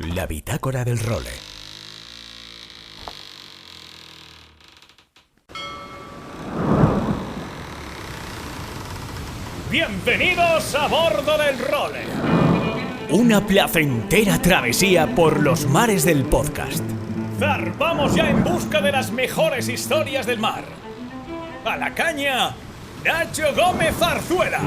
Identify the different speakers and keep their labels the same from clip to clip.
Speaker 1: La Bitácora del Role.
Speaker 2: Bienvenidos a bordo del Role.
Speaker 1: Una placentera travesía por los mares del podcast.
Speaker 2: Zarpamos ya en busca de las mejores historias del mar. A la caña, Nacho Gómez-Zarzuela.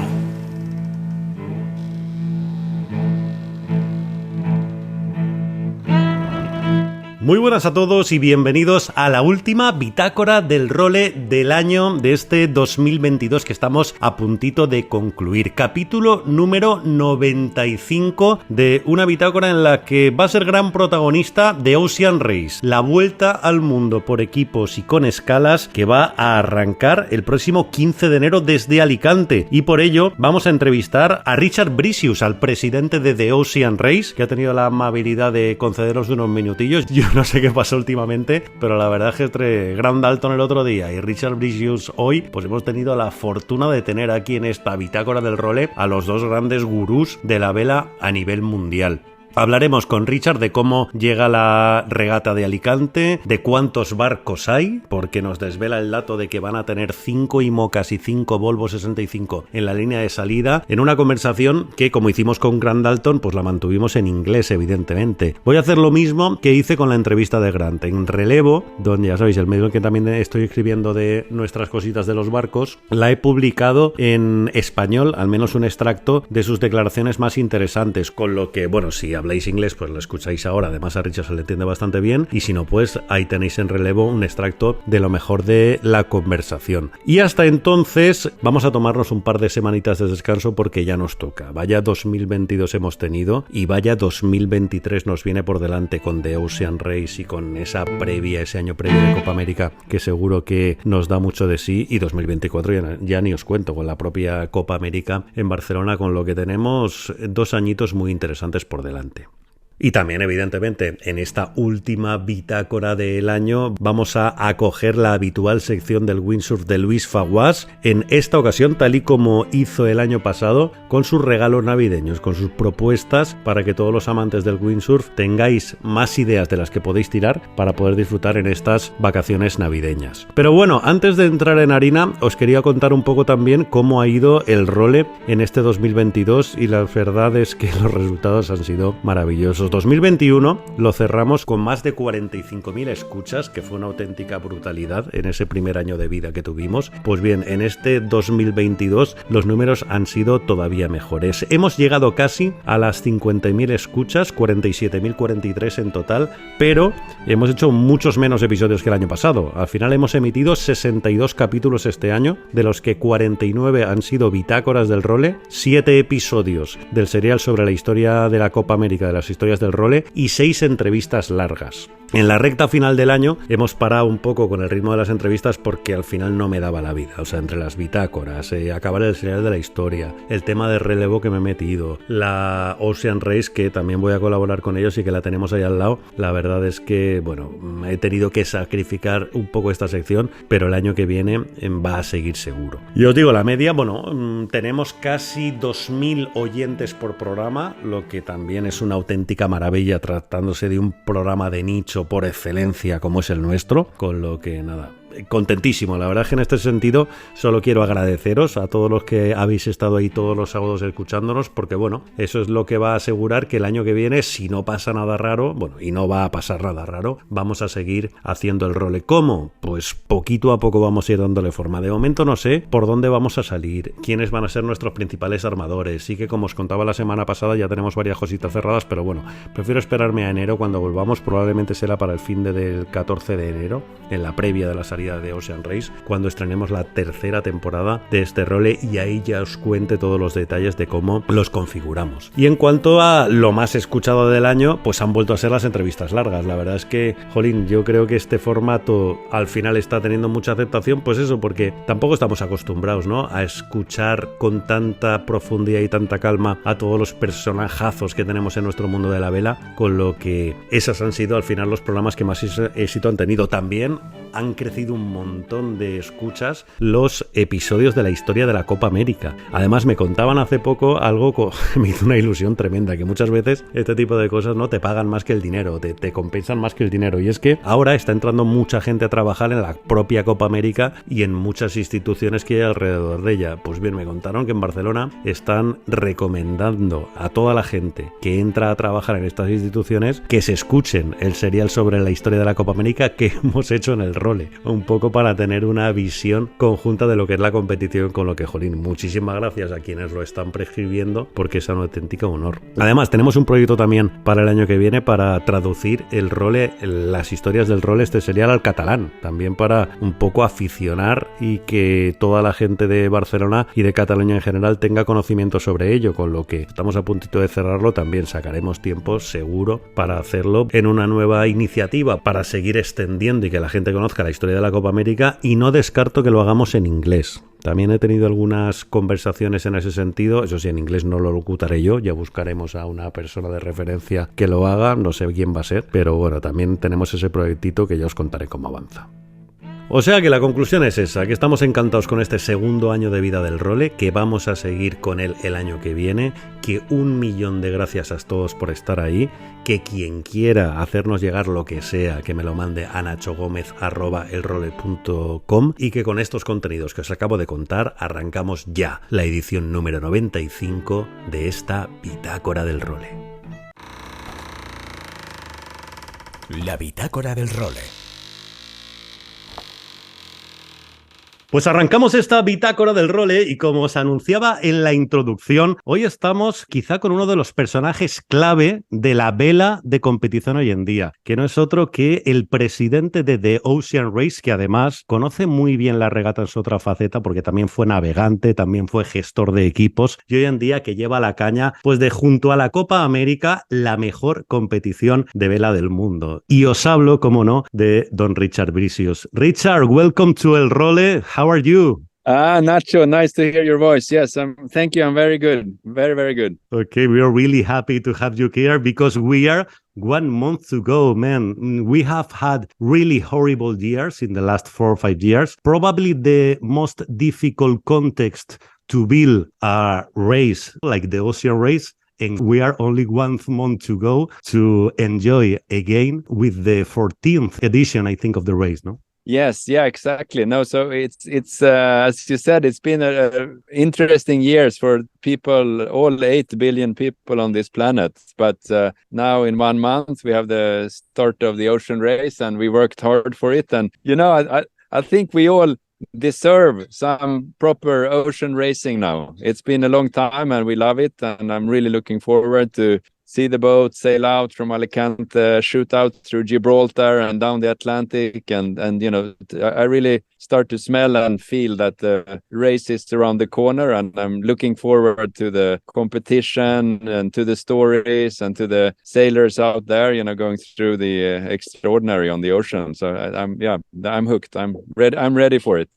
Speaker 3: Muy buenas a todos y bienvenidos a la última Bitácora del Role del año de este 2022 que estamos a puntito de concluir. Capítulo número 95 de una bitácora en la que va a ser gran protagonista de Ocean Race, la vuelta al mundo por equipos y con escalas que va a arrancar el próximo 15 de enero desde Alicante. Y por ello vamos a entrevistar a Richard Brisius, al presidente de The Ocean Race, que ha tenido la amabilidad de concederos unos minutillos. Yo no sé qué pasó últimamente, pero la verdad es que entre Grant Dalton el otro día y Richard Brisius hoy, pues hemos tenido la fortuna de tener aquí en esta Bitácora del Role a los dos grandes gurús de la vela a nivel mundial. Hablaremos con Richard de cómo llega la regata de Alicante, de cuántos barcos hay, porque nos desvela el dato de que van a tener 5 IMOCAs y 5 Volvo 65 en la línea de salida, en una conversación que, como hicimos con Grant Dalton, pues la mantuvimos en inglés, evidentemente. Voy a hacer lo mismo que hice con la entrevista de Grant, en relevo, donde ya sabéis, el medio en que también estoy escribiendo de nuestras cositas de los barcos, la he publicado en español, al menos un extracto de sus declaraciones más interesantes, con lo que, bueno, si habláis inglés, pues lo escucháis ahora. Además a Richard se le entiende bastante bien, y si no, pues ahí tenéis en relevo un extracto de lo mejor de la conversación. Y hasta entonces vamos a tomarnos un par de semanitas de descanso porque ya nos toca. Vaya 2022 hemos tenido y vaya 2023 nos viene por delante con The Ocean Race y con esa previa, ese año previo de Copa América que seguro que nos da mucho de sí, y 2024 ya ni os cuento, con la propia Copa América en Barcelona, con lo que tenemos 2 añitos muy interesantes por delante. Y también, evidentemente, en esta última bitácora del año vamos a acoger la habitual sección del windsurf de Luis Faguás, en esta ocasión tal y como hizo el año pasado, con sus regalos navideños, con sus propuestas para que todos los amantes del windsurf tengáis más ideas de las que podéis tirar para poder disfrutar en estas vacaciones navideñas. Pero bueno, antes de entrar en harina, os quería contar un poco también cómo ha ido el role en este 2022, y la verdad es que los resultados han sido maravillosos. 2021 lo cerramos con más de 45.000 escuchas, que fue una auténtica brutalidad en ese primer año de vida que tuvimos. Pues bien, en este 2022 los números han sido todavía mejores. Hemos llegado casi a las 50.000 escuchas, 47.043 en total, pero hemos hecho muchos menos episodios que el año pasado. Al final hemos emitido 62 capítulos este año, de los que 49 han sido bitácoras del role, 7 episodios del serial sobre la historia de la Copa América, de las historias del role, y 6 entrevistas largas. En la recta final del año hemos parado un poco con el ritmo de las entrevistas porque al final no me daba la vida. O sea, entre las bitácoras, acabar el serial de la historia, el tema de relevo que me he metido, la Ocean Race, que también voy a colaborar con ellos y que la tenemos ahí al lado, la verdad es que, bueno, he tenido que sacrificar un poco esta sección, pero el año que viene va a seguir seguro. Y os digo, la media, bueno, tenemos casi 2.000 oyentes por programa, lo que también es una auténtica maravilla tratándose de un programa de nicho por excelencia como es el nuestro, con lo que nada, contentísimo. La verdad es que en este sentido solo quiero agradeceros a todos los que habéis estado ahí todos los sábados escuchándonos, porque bueno, eso es lo que va a asegurar que el año que viene, si no pasa nada raro, bueno, y no va a pasar nada raro, vamos a seguir haciendo el role. ¿Cómo? Pues poquito a poco vamos a ir dándole forma. De momento no sé por dónde vamos a salir, quiénes van a ser nuestros principales armadores. Sí que, como os contaba la semana pasada, ya tenemos varias cositas cerradas, pero bueno, prefiero esperarme a enero cuando volvamos. Probablemente será para el fin del 14 de enero, en la previa de la salida de Ocean Race, cuando estrenemos la tercera temporada de este role, y ahí ya os cuente todos los detalles de cómo los configuramos. Y en cuanto a lo más escuchado del año, pues han vuelto a ser las entrevistas largas. La verdad es que, jolín, yo creo que este formato al final está teniendo mucha aceptación, pues eso, porque tampoco estamos acostumbrados, ¿no?, a escuchar con tanta profundidad y tanta calma a todos los personajazos que tenemos en nuestro mundo de la vela, con lo que esas han sido al final los programas que más éxito han tenido. También han crecido un montón de escuchas los episodios de la historia de la Copa América. Además, me contaban hace poco algo que me hizo una ilusión tremenda, que muchas veces este tipo de cosas no te pagan más que el dinero, te compensan más que el dinero. Y es que ahora está entrando mucha gente a trabajar en la propia Copa América y en muchas instituciones que hay alrededor de ella. Pues bien, me contaron que en Barcelona están recomendando a toda la gente que entra a trabajar en estas instituciones que se escuchen el serial sobre la historia de la Copa América que hemos hecho en el Role, un poco para tener una visión conjunta de lo que es la competición, con lo que, jolín, muchísimas gracias a quienes lo están prescribiendo, porque es un auténtico honor. Además, tenemos un proyecto también para el año que viene para traducir el Role, las historias del Role, este serial, al catalán, también para un poco aficionar y que toda la gente de Barcelona y de Cataluña en general tenga conocimiento sobre ello, con lo que estamos a puntito de cerrarlo. También sacaremos tiempo seguro para hacerlo en una nueva iniciativa para seguir extendiendo y que la gente conozca la historia de la Copa América, y no descarto que lo hagamos en inglés. También he tenido algunas conversaciones en ese sentido. Eso sí, en inglés no lo locutaré yo, ya buscaremos a una persona de referencia que lo haga, no sé quién va a ser, pero bueno, también tenemos ese proyectito que ya os contaré cómo avanza. O sea que la conclusión es esa, que estamos encantados con este segundo año de vida del Role, que vamos a seguir con él el año que viene, que 1.000.000 de gracias a todos por estar ahí, que quien quiera hacernos llegar lo que sea, que me lo mande a nachogomez@elrole.com, y que con estos contenidos que os acabo de contar arrancamos ya la edición número 95 de esta Bitácora del Role.
Speaker 1: La Bitácora del Role.
Speaker 3: Pues arrancamos esta Bitácora del Role y, como os anunciaba en la introducción, hoy estamos quizá con uno de los personajes clave de la vela de competición hoy en día, que no es otro que el presidente de The Ocean Race, que además conoce muy bien la regata en su otra faceta, porque también fue navegante, también fue gestor de equipos, y hoy en día que lleva la caña pues de, junto a la Copa América, la mejor competición de vela del mundo. Y os hablo, como no, de don Richard Brisius. Richard, welcome to El Role. How are you?
Speaker 4: Nacho, nice to hear your voice. Yes, thank you. I'm very good. Very, very good.
Speaker 3: Okay, we are really happy to have you here because we are 1 month to go, man. We have had really horrible years in the last 4 or 5 years. Probably the most difficult context to build a race like the Ocean Race. And we are only 1 month to go to enjoy again with the 14th edition, I think, of the race, no?
Speaker 4: Yes, yeah, exactly. No, so it's as you said, it's been a interesting years for people, all 8 billion people on this planet. But now in 1 month we have the start of the Ocean Race, and we worked hard for it. And I think we all deserve some proper ocean racing now. It's been a long time, and we love it. And I'm really looking forward to see the boat sail out from Alicante, shoot out through Gibraltar and down the Atlantic, and I really start to smell and feel that the race is around the corner, and I'm looking forward to the competition and to the stories and to the sailors out there, going through the extraordinary on the ocean. So I'm hooked. I'm ready for it.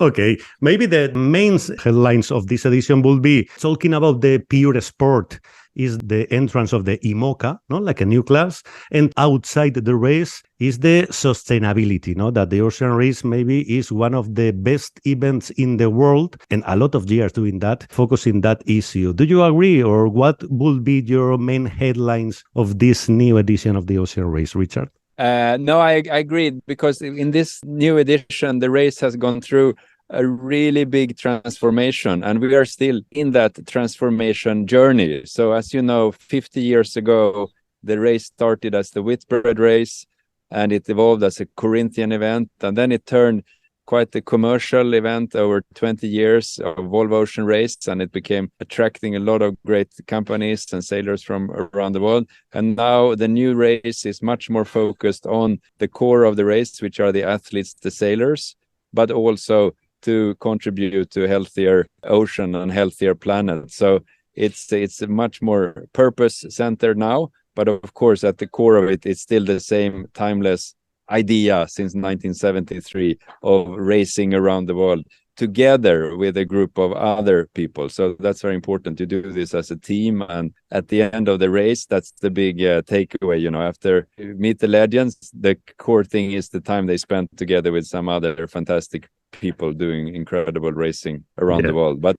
Speaker 3: Okay, maybe the main headlines of this edition will be talking about the pure sport is the entrance of the IMOCA, no, like a new class, and outside the race is the sustainability, no, that the Ocean Race maybe is one of the best events in the world, and a lot of years doing that, focusing that issue. Do you agree, or what will be your main headlines of this new edition of the Ocean Race, Richard?
Speaker 4: No, I agree, because in this new edition, the race has gone through a really big transformation, and we are still in that transformation journey. So as you know, 50 years ago, the race started as the Whitbread race, and it evolved as a Corinthian event, and then it turned quite a commercial event over 20 years of Volvo Ocean Race, and it became attracting a lot of great companies and sailors from around the world. And now the new race is much more focused on the core of the race, which are the athletes, the sailors, but also to contribute to a healthier ocean and healthier planet. So it's much more purpose-centered now, but of course at the core of it, it's still the same timeless idea since 1973 of racing around the world together with a group of other people. So that's very important to do this as a team. And at the end of the race, that's the big takeaway. You know, after you meet the legends, the core thing is the time they spent together with some other fantastic people doing incredible racing around the world. But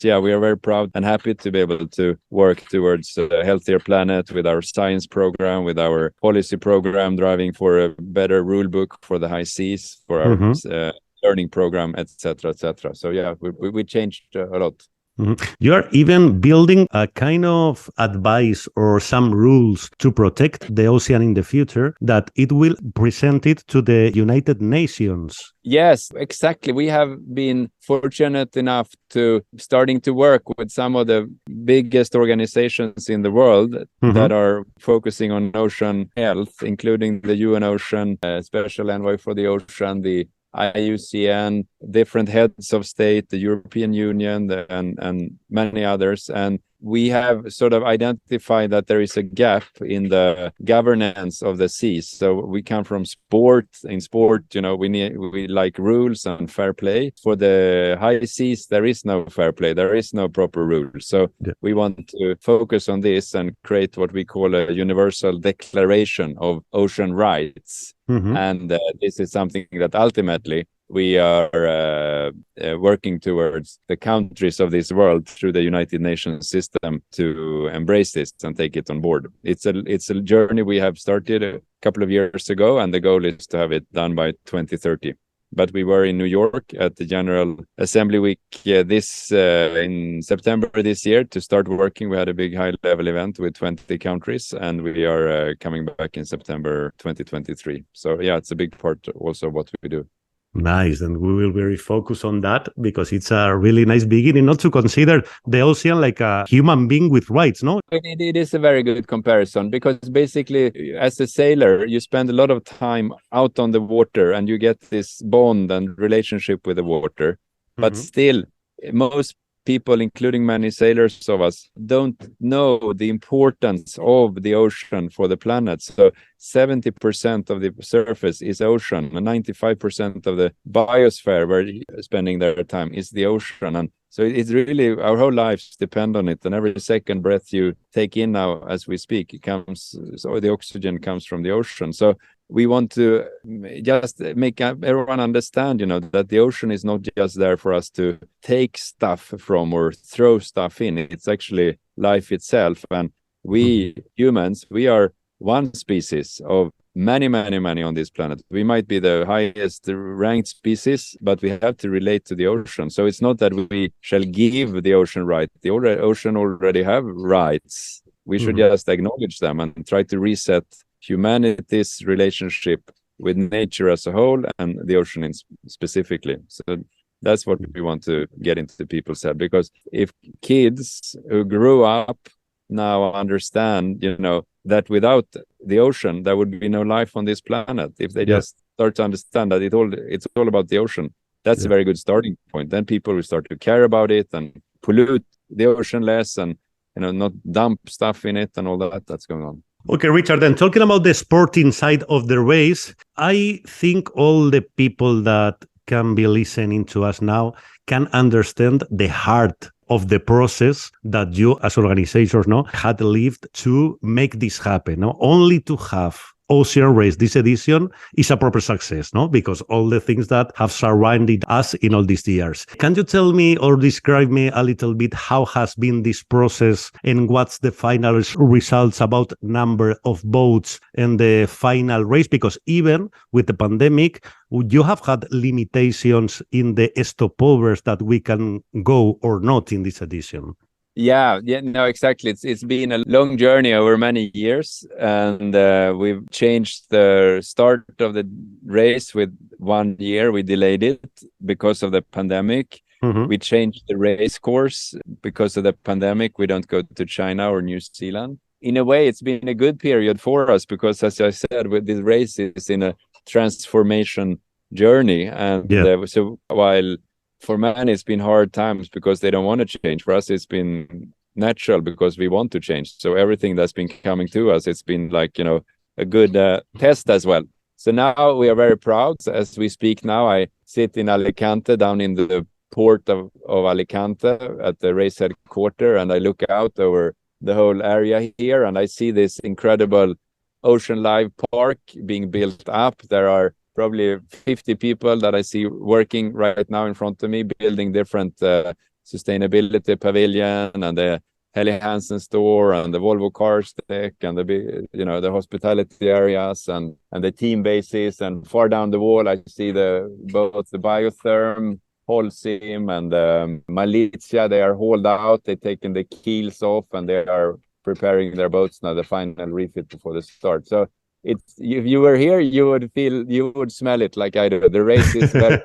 Speaker 4: yeah, we are very proud and happy to be able to work towards a healthier planet with our science program, with our policy program, driving for a better rule book for the high seas, for our learning program, etc., etc. So yeah, we changed a lot.
Speaker 3: You are even building a kind of advice or some rules to protect the ocean in the future that it will present it to the United Nations.
Speaker 4: Yes, exactly. We have been fortunate enough to starting to work with some of the biggest organizations in the world that are focusing on ocean health, including the UN Ocean, Special Envoy for the Ocean, the IUCN, different heads of state, the European Union, and many others. And we have sort of identified that there is a gap in the governance of the seas. So we come from sport. In sport, you know, we like rules and fair play. For the high seas, there is no fair play. There is no proper rules. So we want to focus on this and create what we call a universal declaration of ocean rights. And this is something that ultimately we are working towards the countries of this world through the United Nations system to embrace this and take it on board. It's a journey we have started a couple of years ago, and the goal is to have it done by 2030. But we were in New York at the General Assembly Week in September this year to start working. We had a big high-level event with 20 countries, and we are coming back in September 2023. So yeah, it's a big part also of what we do.
Speaker 3: Nice, and we will very focus on that because it's a really nice beginning, not to consider the ocean like a human being with rights, no?
Speaker 4: It is a very good comparison because basically as a sailor, you spend a lot of time out on the water and you get this bond and relationship with the water. But still, most people, including many sailors of us, don't know the importance of the ocean for the planet. So 70% of the surface is ocean, and 95% of the biosphere where you're spending their time is the ocean. And so it's really, our whole lives depend on it. And every second breath you take in now as we speak, so the oxygen comes from the ocean. So we want to just make everyone understand, you know, that the ocean is not just there for us to take stuff from or throw stuff in. It's actually life itself. And we humans, we are one species of many on this planet. We might be the highest ranked species, but we have to relate to the ocean. So it's not that we shall give the ocean rights. The ocean already have rights. We should just acknowledge them and try to reset humanity's relationship with nature as a whole and the ocean specifically. So that's what we want to get into people's head, because if kids who grew up now understand, you know, that without the ocean there would be no life on this planet, if they just start to understand that it's all about the ocean, that's a very good starting point. Then people will start to care about it and pollute the ocean less, and, you know, not dump stuff in it and all that's going on.
Speaker 3: Okay, Richard, then talking about the sporting side of the race, I think all the people that can be listening to us now can understand the heart of the process that you as organizers had lived to make this happen. Only to have Ocean Race this edition is a proper success, because all the things that have surrounded us in all these years. Can you tell me or describe me a little bit how has been this process and what's the final results about number of boats and the final race? Because even with the pandemic, you have had limitations in the stopovers that we can go or not in this edition.
Speaker 4: Yeah, no, exactly. It's been a long journey over many years, and we've changed the start of the race with 1 year. We delayed it because of the pandemic. We changed the race course because of the pandemic. We don't go to China or New Zealand. In a way, it's been a good period for us because, as I said, with this race is in a transformation journey, and so while for many it's been hard times because they don't want to change, for us it's been natural because we want to change. So everything that's been coming to us, it's been like, you know, a good test as well. So now we are very proud. So as we speak now, I sit in Alicante, down in the port of Alicante at the race headquarters, and I look out over the whole area here, and I see this incredible Ocean Live Park being built up. There are probably 50 people that I see working right now in front of me, building different sustainability pavilion and the Helly Hansen store and the Volvo cars deck and the hospitality areas and the team bases. And far down the wall, I see both the biotherm, Holcim and Malizia. They are hauled out. They're taking the keels off and they are preparing their boats now, the final refit before the start. So it's, if you were here, you would smell it like I do. The race is very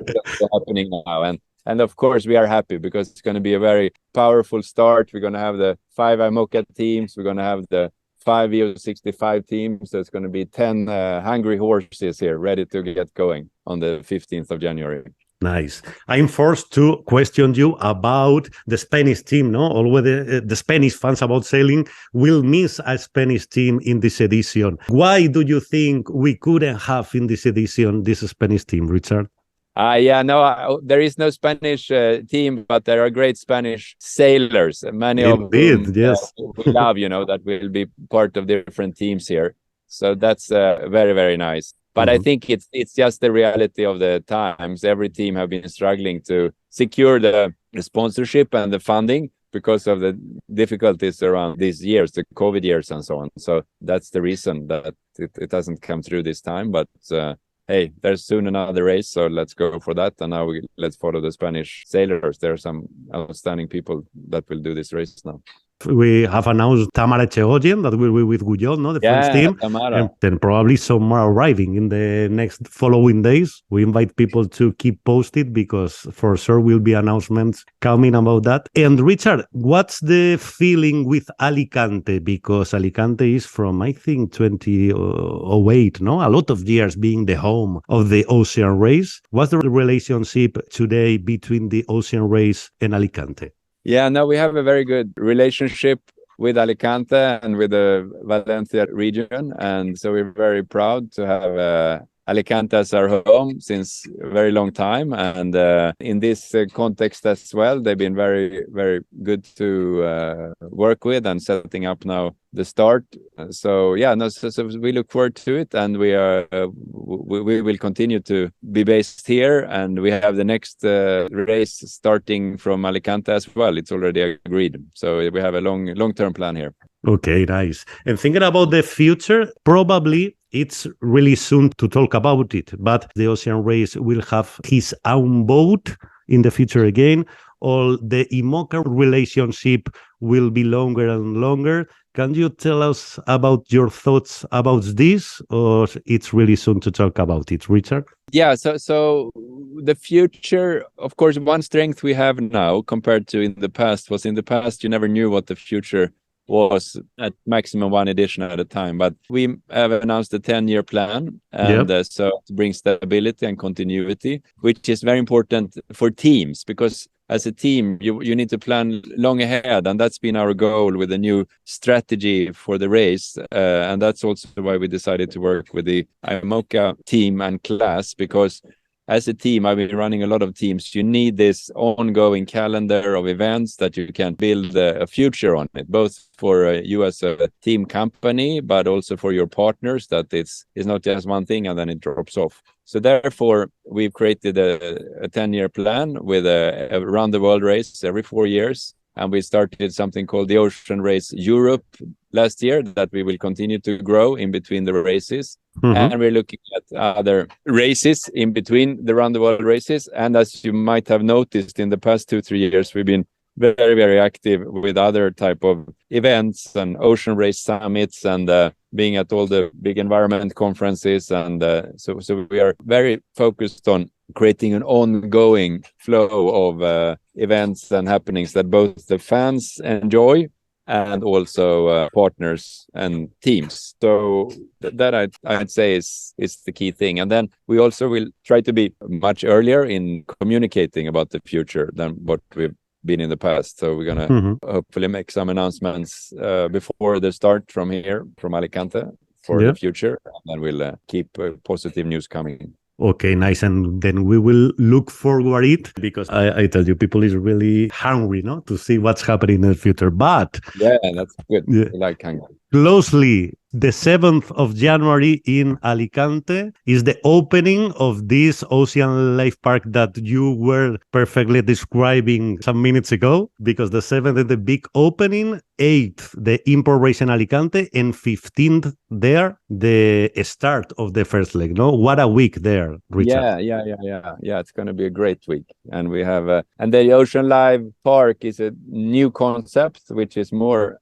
Speaker 4: happening now, and of course we are happy because it's going to be a very powerful start. We're going to have the 5 IMOCA teams. We're going to have the 5 EU65 teams. So it's going to be 10 hungry horses here ready to get going on the 15th of January.
Speaker 3: Nice. I'm forced to question you about the Spanish team, no? Already the Spanish fans about sailing will miss a Spanish team in this edition. Why do you think we couldn't have in this edition this Spanish team, Richard?
Speaker 4: There is no Spanish team, but there are great Spanish sailors. Many
Speaker 3: Indeed,
Speaker 4: of them
Speaker 3: yes.
Speaker 4: we love, that will be part of different teams here. So that's very, very nice. But I think it's just the reality of the times. Every team have been struggling to secure the sponsorship and the funding because of the difficulties around these years, the COVID years and so on. So that's the reason that it doesn't come through this time. But hey, there's soon another race, so let's go for that. And now let's follow the Spanish sailors. There are some outstanding people that will do this race now.
Speaker 3: We have announced Tamara Echegoyen that will be with Guyot, no, the French team.
Speaker 4: Tamara.
Speaker 3: And then probably some more arriving in the next following days. We invite people to keep posted because for sure will be announcements coming about that. And Richard, what's the feeling with Alicante? Because Alicante is from, I think, 2008, no? A lot of years being the home of the ocean race. What's the relationship today between the ocean race and Alicante?
Speaker 4: Yeah, no, we have a very good relationship with Alicante and with the Valencia region. And so we're very proud to have Alicante as our home since a very long time. And in this context as well, they've been very, very good to work with and setting up now the start. So we look forward to it, and we will continue to be based here, and we have the next race starting from Alicante as well. It's already agreed, so we have a long-term plan here.
Speaker 3: Okay, nice. And thinking about the future, probably it's really soon to talk about it, but the ocean race will have his own boat in the future again, or the IMOCA relationship will be longer and longer. Can you tell us about your thoughts about this, or it's really soon to talk about it, Richard?
Speaker 4: Yeah, so the future, of course, one strength we have now compared to in the past was in the past you never knew what the future was, at maximum one edition at a time. But we have announced a 10-year plan, and so to bring stability and continuity, which is very important for teams, because as a team, you need to plan long ahead, and that's been our goal with the new strategy for the race. And that's also why we decided to work with the IMOCA team and class, because as a team, I've been running a lot of teams. You need this ongoing calendar of events that you can build a future on it, both for you as a team company, but also for your partners, that it's not just one thing and then it drops off. So therefore, we've created a 10-year plan with a round-the-world race every 4 years. And we started something called the Ocean Race Europe last year that we will continue to grow in between the races. And we're looking at other races in between the round-the-world races. And as you might have noticed, in the past 2-3 years, we've been very, very active with other type of events and ocean race summits and being at all the big environment conferences. And so we are very focused on creating an ongoing flow of events and happenings that both the fans enjoy and also partners and teams. So that I'd say is the key thing. And then we also will try to be much earlier in communicating about the future than what we've been in the past. So we're going to hopefully make some announcements before the start from here, from Alicante. for the future, and we'll keep positive news coming.
Speaker 3: Okay, nice. And then we will look forward it, because I tell you, people is really hungry, no, to see what's happening in the future. But
Speaker 4: yeah, that's good. I like hungry.
Speaker 3: Closely, the 7th of January in Alicante is the opening of this Ocean Life Park that you were perfectly describing some minutes ago, because the 7th is the big opening, 8th, the import race in Alicante, and 15th there, the start of the first leg. No, what a week there, Richard.
Speaker 4: Yeah. It's going to be a great week. And we have, and the Ocean Life Park is a new concept, which is more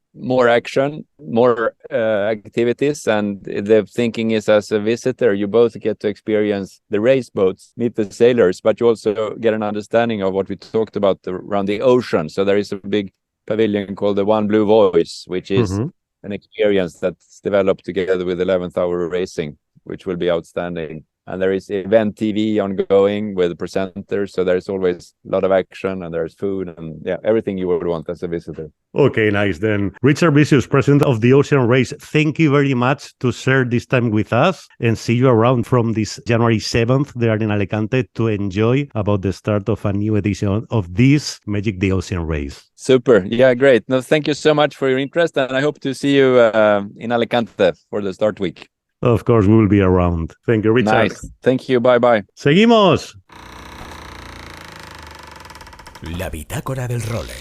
Speaker 4: action, more activities, and the thinking is, as a visitor, you both get to experience the race boats, meet the sailors, but you also get an understanding of what we talked about around the ocean. So there is a big pavilion called the One Blue Voice, which is an experience that's developed together with 11th Hour Racing, which will be outstanding. And there is event TV ongoing with presenters, so there's always a lot of action, and there's food, and everything you would want as a visitor.
Speaker 3: Okay, nice. Then Richard Brisius, president of the Ocean Race, thank you very much to share this time with us, and see you around from this January 7th there in Alicante to enjoy about the start of a new edition of this Magic the Ocean Race.
Speaker 4: Super. Yeah, great. No, thank you so much for your interest, and I hope to see you in Alicante for the start week.
Speaker 3: Of course, we will be around. Thank you, Richard.
Speaker 4: Nice. Thank you. Bye.
Speaker 3: Seguimos.
Speaker 1: La Bitácora del Role.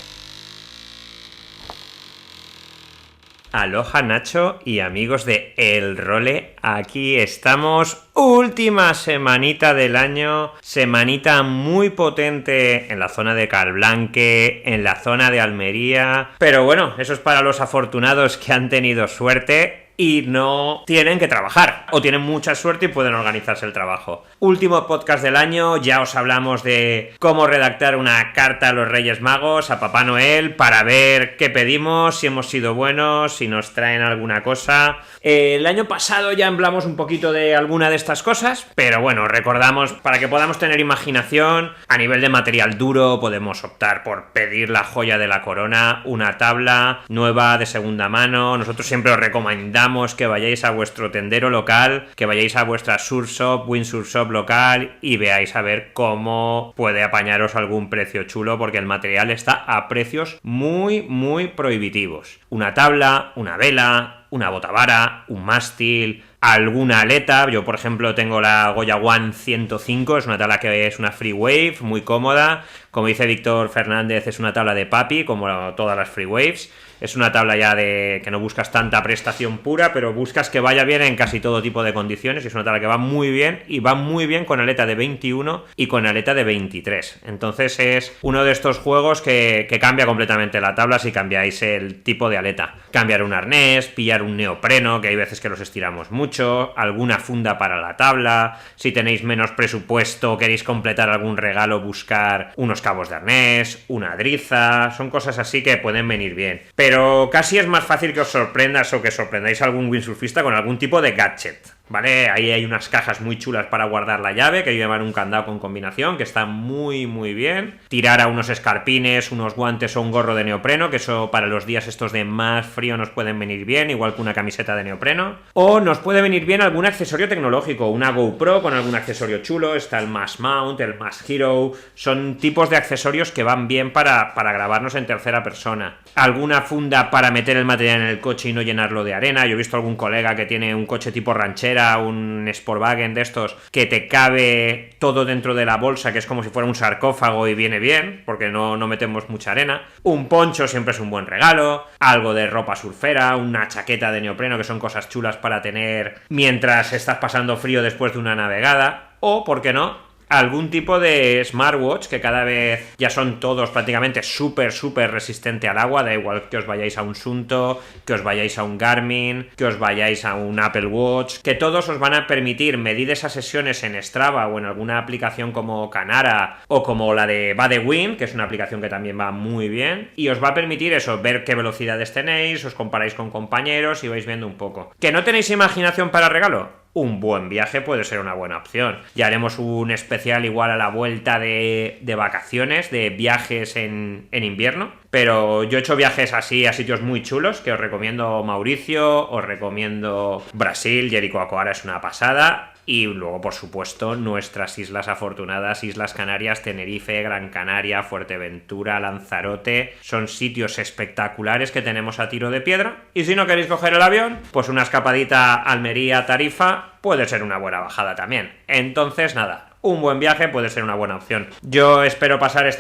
Speaker 5: Aloha Nacho y amigos de El Role, aquí estamos, última semanita del año, semanita muy potente en la zona de Calblanque, en la zona de Almería, pero bueno, eso es para los afortunados que han tenido suerte y no tienen que trabajar, o tienen mucha suerte y pueden organizarse el trabajo. Último podcast del año, ya os hablamos de cómo redactar una carta a los Reyes Magos, a Papá Noel, para ver qué pedimos, si hemos sido buenos, si nos traen alguna cosa. El año pasado ya hablamos un poquito de alguna de estas cosas, pero bueno, recordamos, para que podamos tener imaginación, a nivel de material duro podemos optar por pedir la joya de la corona, una tabla nueva de segunda mano. Nosotros siempre os recomendamos que vayáis a vuestro tendero local, que vayáis a vuestra surf shop, windsurf shop local y veáis a ver cómo puede apañaros algún precio chulo, porque el material está a precios muy prohibitivos. Una tabla, una vela, una botavara, un mástil, alguna aleta. Yo, por ejemplo, tengo la Goya One 105, es una tabla que es una free wave, muy cómoda. Como dice Víctor Fernández, es una tabla de papi, como todas las free waves. Es una tabla ya de que no buscas tanta prestación pura, pero buscas que vaya bien en casi todo tipo de condiciones. Y es una tabla que va muy bien, y va muy bien con aleta de 21 y con aleta de 23. Entonces es uno de estos juegos que cambia completamente la tabla si cambiáis el tipo de aleta. Cambiar un arnés, pillar un neopreno, que hay veces que los estiramos mucho, alguna funda para la tabla. Si tenéis menos presupuesto, queréis completar algún regalo, buscar unos cabos de arnés, una driza. Son cosas así que pueden venir bien. Pero casi es más fácil que os sorprendas o que sorprendáis a algún windsurfista con algún tipo de gadget, ¿vale? Ahí hay unas cajas muy chulas para guardar la llave, que llevan un candado con combinación, que está muy bien. Tirar a unos escarpines, unos guantes o un gorro de neopreno, que eso para los días estos de más frío nos pueden venir bien, igual que una camiseta de neopreno. O nos puede venir bien algún accesorio tecnológico, una GoPro con algún accesorio chulo. Está el Mass Mount, el Mass Hero. Son tipos de accesorios que van bien para grabarnos en tercera persona. Alguna funda para meter el material en el coche y no llenarlo de arena. Yo he visto algún colega que tiene un coche tipo ranchera, un Sportwagen de estos, que te cabe todo dentro de la bolsa, que es como si fuera un sarcófago, y viene bien, porque no metemos mucha arena. Un poncho siempre es un buen regalo. Algo de ropa surfera, una chaqueta de neopreno, que son cosas chulas para tener mientras estás pasando frío después de una navegada. O, ¿por qué no?, algún tipo de smartwatch, que cada vez ya son todos prácticamente súper resistente al agua. Da igual que os vayáis a un Sunto, que os vayáis a un Garmin, que os vayáis a un Apple Watch, que todos os van a permitir medir esas sesiones en Strava o en alguna aplicación como Canara o como la de Badewind, que es una aplicación que también va muy bien, y os va a permitir eso, ver qué velocidades tenéis, os comparáis con compañeros y vais viendo un poco. ¿Que no tenéis imaginación para regalo? un buen viaje puede ser una buena opción. Ya haremos un especial igual a la vuelta de vacaciones, de viajes en invierno. Pero yo he hecho viajes así a sitios muy chulos, que os recomiendo Mauricio, os recomiendo Brasil, Jericoacoara es una pasada. Y luego, por supuesto, nuestras islas afortunadas, Islas Canarias, Tenerife, Gran Canaria, Fuerteventura, Lanzarote. Son sitios espectaculares que tenemos a tiro de piedra. Y si no queréis coger el avión, pues una escapadita Almería, Tarifa puede ser una buena bajada también. Entonces, nada, un buen viaje puede ser una buena opción. Yo espero pasar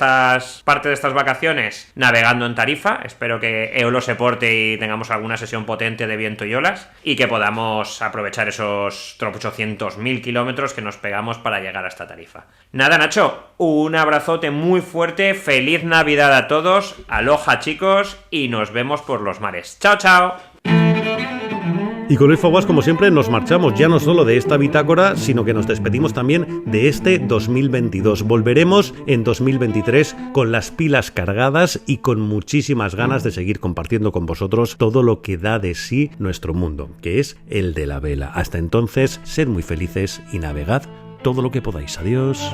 Speaker 5: parte de estas vacaciones navegando en Tarifa. Espero que Eolo se porte y tengamos alguna sesión potente de viento y olas y que podamos aprovechar esos 800.000 kilómetros que nos pegamos para llegar hasta Tarifa. Nada, Nacho, un abrazote muy fuerte, feliz Navidad a todos, aloha chicos y nos vemos por los mares. ¡Chao, chao!
Speaker 3: Y con el Faguás, como siempre, nos marchamos ya no solo de esta bitácora, sino que nos despedimos también de este 2022. Volveremos en 2023 con las pilas cargadas y con muchísimas ganas de seguir compartiendo con vosotros todo lo que da de sí nuestro mundo, que es el de la vela. Hasta entonces, sed muy felices y navegad todo lo que podáis. Adiós.